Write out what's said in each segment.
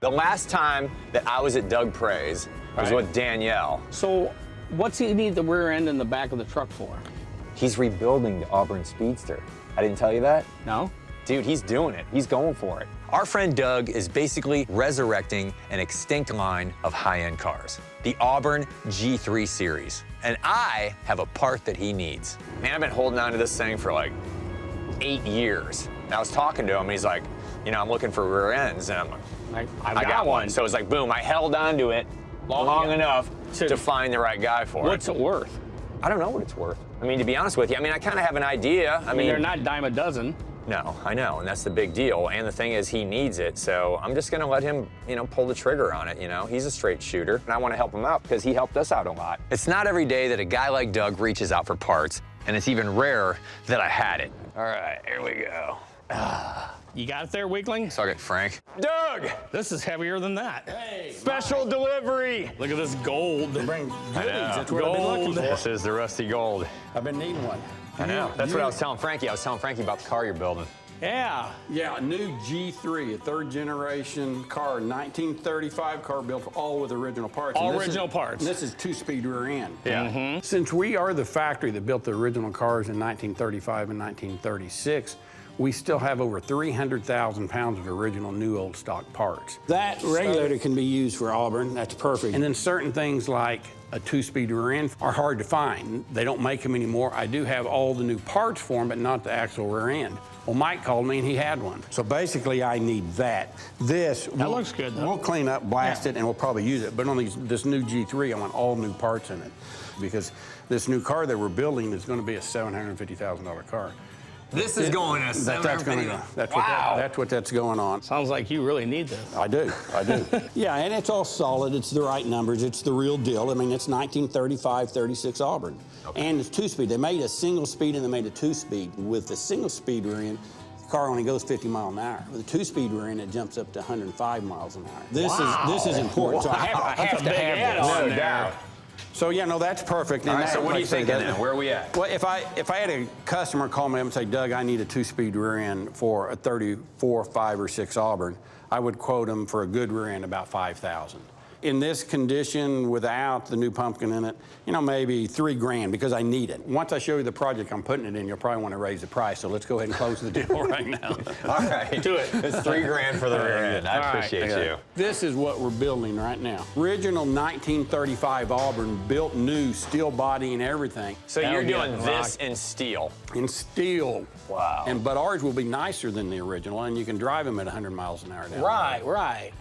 The last time that I was at Doug Pray's was with Danielle. So what's he need the rear end and the back of the truck for? He's rebuilding the Auburn Speedster. I didn't tell you that? No? Dude, he's doing it. He's going for it. Our friend Doug is basically resurrecting an extinct line of high-end cars, the Auburn G3 series. And I have a part that he needs. Man, I've been holding on to this thing for like 8 years. And I was talking to him, and he's like, you know, I'm looking for rear ends. And I'm like, I got one. So it's like, boom, I held on to it long enough to find the right guy for it. What's it worth? I don't know what it's worth. I mean, to be honest with you, I mean, I kind of have an idea. I mean, they're not dime a dozen. No, I know, and that's the big deal. And the thing is, he needs it, so I'm just gonna let him, you know, pull the trigger on it, you know? He's a straight shooter, and I wanna help him out because he helped us out a lot. It's not every day that a guy like Doug reaches out for parts, and it's even rarer that I had it. All right, here we go. You got it there, weakling? Suck it, Frank. Doug! This is heavier than that. Hey, Special delivery! Look at this gold. bring goodies. That's what Gold. I've been looking for. This is the rusty gold. I've been needing one. I know. That's what I was telling Frankie. I was telling Frankie about the car you're building. Yeah. Yeah, a new G3, a third generation car, 1935 car built all with original parts. All And this original is, parts. and this is 2-speed rear end. Yeah. Since we are the factory that built the original cars in 1935 and 1936, we still have over 300,000 pounds of original new old stock parts. That regulator can be used for Auburn, that's perfect. And then certain things like a 2-speed rear end are hard to find. They don't make them anymore. I do have all the new parts for them, but not the actual rear end. Well, Mike called me and he had one. So basically I need that. That looks good, though. We'll clean up, blast it, and we'll probably use it. But on this new G3, I want all new parts in it because this new car that we're building is gonna be a $750,000 car. This is going to That's going to go. That's what that's going on. Sounds like you really need this. I do. Yeah, and it's all solid. It's the right numbers. It's the real deal. I mean, it's 1935, 36 Auburn. Okay. And it's 2-speed. They made a single speed and they made a 2-speed. With the single speed rear end, the car only goes 50 miles an hour. With the 2-speed rear end, it jumps up to 105 miles an hour. This is important. So I have to have this. No doubt. So yeah, no, that's perfect. All right, so what are you thinking then? Where are we at? Well, if I had a customer call me up and say, Doug, I need a 2-speed rear end for a 34, 5, or 6 Auburn, I would quote them for a good rear end about $5,000. In this condition, without the new pumpkin in it, you know, maybe $3,000 because I need it. Once I show you the project I'm putting it in, you'll probably want to raise the price. So let's go ahead and close the deal right now. All right, do it. It's $3,000 for the rear end. I appreciate you. This is what we're building right now. Original 1935 Auburn, built new, steel body and everything. So you're doing this in steel? In steel. Wow. But ours will be nicer than the original, and you can drive them at 100 miles an hour down. Right.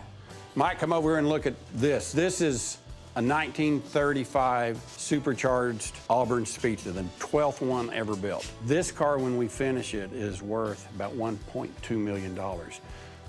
Mike, come over here and look at this. This is a 1935 supercharged Auburn Speedster, the 12th one ever built. This car, when we finish it, is worth about $1.2 million.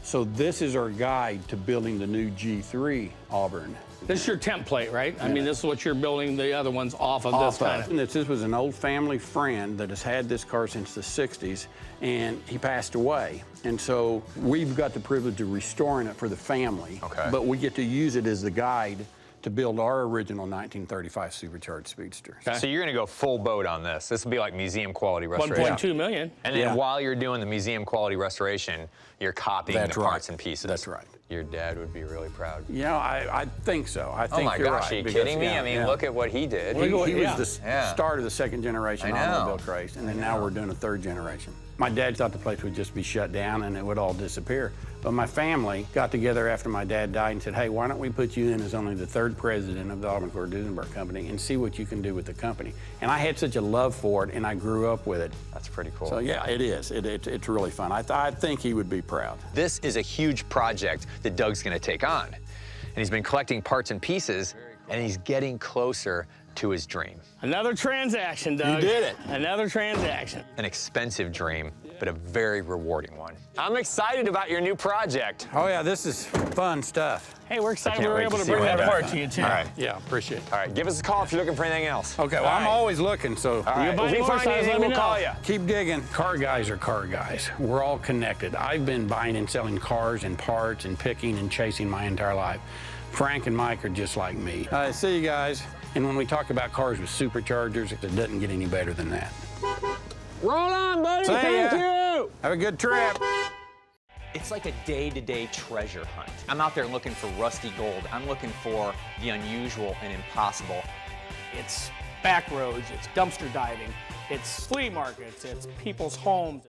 So this is our guide to building the new G3 Auburn. This is your template, right? I mean, this is what you're building the other ones off of this kind of. This was an old family friend that has had this car since the 60s, and he passed away. And so we've got the privilege of restoring it for the family. Okay. But we get to use it as the guide to build our original 1935 supercharged Speedster. Okay. So you're going to go full boat on this. This will be like museum quality restoration. 1.2 million. And then while you're doing the museum quality restoration, you're copying the parts and pieces. That's right. Your dad would be really proud. Yeah, I think so. I think oh my you're gosh, right, are you because, kidding me? I mean, look at what he did. He was the start of the second generation I know. automobile craze, and then now we're doing a third generation. My dad thought the place would just be shut down and it would all disappear. But my family got together after my dad died and said, hey, why don't we put you in as only the third president of the Auburn Duesenberg Company and see what you can do with the company. And I had such a love for it, and I grew up with it. That's pretty cool. So yeah, it is. It's really fun. I think he would be proud. This is a huge project that Doug's going to take on. And he's been collecting parts and pieces, and he's getting closer to his dream. Another transaction, Doug. You did it. Another transaction. An expensive dream, but a very rewarding one. I'm excited about your new project. Oh yeah, this is fun stuff. Hey, we're excited I we can't were wait able to to see bring what that happens. part to you, too. All right. Yeah, appreciate it. All right, give us a call if you're looking for anything else. Okay, well, I'm always looking, so All right. buy If we more find size, anything, let me we'll call know. you. keep digging. Car guys are car guys. We're all connected. I've been buying and selling cars and parts and picking and chasing my entire life. Frank and Mike are just like me. See you guys. And when we talk about cars with superchargers, it doesn't get any better than that. Roll on, buddy. See ya. Thank you. Have a good trip. It's like a day-to-day treasure hunt. I'm out there looking for rusty gold. I'm looking for the unusual and impossible. It's back roads, it's dumpster diving, it's flea markets, it's people's homes.